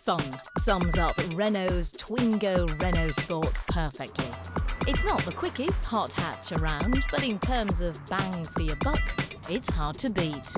fun sums up Renault's Twingo Renaultsport perfectly. It's not the quickest hot hatch around, but in terms of bangs for your buck, it's hard to beat.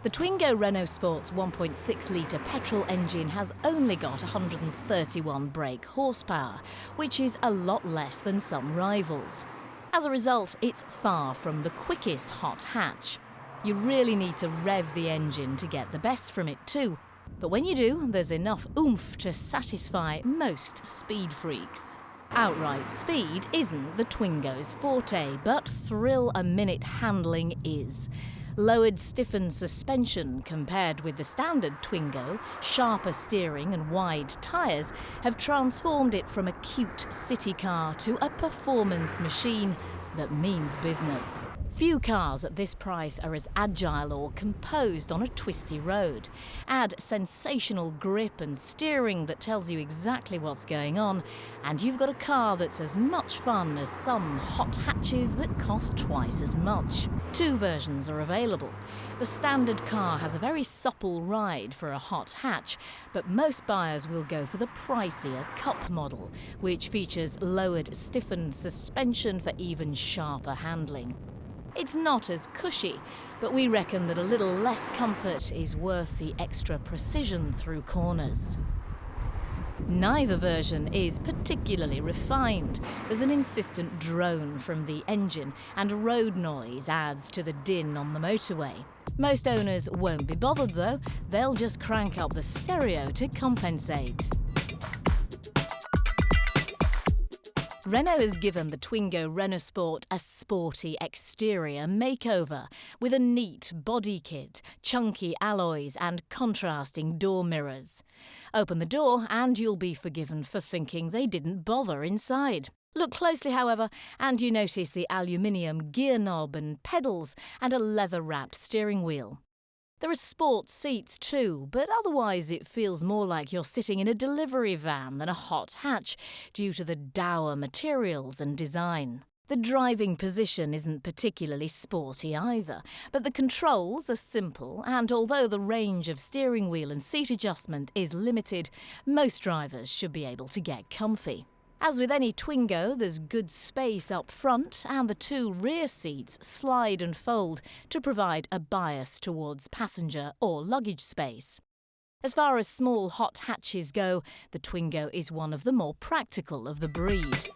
The Twingo Renaultsport's 1.6-litre petrol engine has only got 131 brake horsepower, which is a lot less than some rivals. As a result, it's far from the quickest hot hatch. You really need to rev the engine to get the best from it too. But when you do, there's enough oomph to satisfy most speed freaks. Outright speed isn't the Twingo's forte, but thrill-a-minute handling is. Lowered stiffened suspension compared with the standard Twingo, sharper steering and wide tyres have transformed it from a cute city car to a performance machine that means business. Few cars at this price are as agile or composed on a twisty road. Add sensational grip and steering that tells you exactly what's going on, and you've got a car that's as much fun as some hot hatches that cost twice as much. Two versions are available. The standard car has a very supple ride for a hot hatch, but most buyers will go for the pricier Cup model, which features lowered stiffened suspension for even sharper handling. It's not as cushy, but we reckon that a little less comfort is worth the extra precision through corners. Neither version is particularly refined. There's an insistent drone from the engine, and road noise adds to the din on the motorway. Most owners won't be bothered though, they'll just crank up the stereo to compensate. Renault has given the Twingo Renaultsport a sporty exterior makeover with a neat body kit, chunky alloys and contrasting door mirrors. Open the door and you'll be forgiven for thinking they didn't bother inside. Look closely, however, and you notice the aluminium gear knob and pedals and a leather-wrapped steering wheel. There are sports seats too, but otherwise it feels more like you're sitting in a delivery van than a hot hatch due to the dour materials and design. The driving position isn't particularly sporty either, but the controls are simple, and although the range of steering wheel and seat adjustment is limited, most drivers should be able to get comfy. As with any Twingo, there's good space up front and the two rear seats slide and fold to provide a bias towards passenger or luggage space. As far as small hot hatches go, the Twingo is one of the more practical of the breed.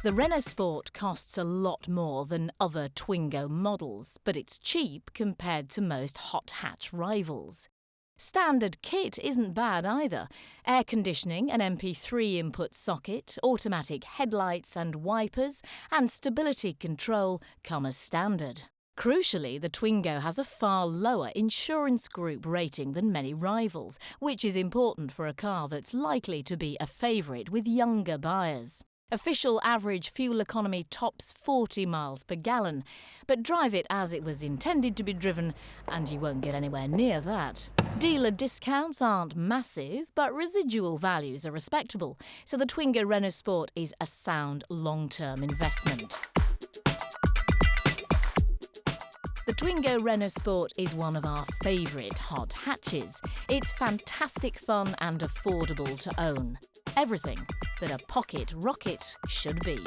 The Renaultsport costs a lot more than other Twingo models, but it's cheap compared to most hot hatch rivals. Standard kit isn't bad either. Air conditioning, an MP3 input socket, automatic headlights and wipers, and stability control come as standard. Crucially, the Twingo has a far lower insurance group rating than many rivals, which is important for a car that's likely to be a favourite with younger buyers. Official average fuel economy tops 40 miles per gallon, but drive it as it was intended to be driven and you won't get anywhere near that. Dealer discounts aren't massive, but residual values are respectable, so the Twingo Renaultsport is a sound long-term investment. The Twingo Renaultsport is one of our favourite hot hatches. It's fantastic fun and affordable to own. Everything that a pocket rocket should be.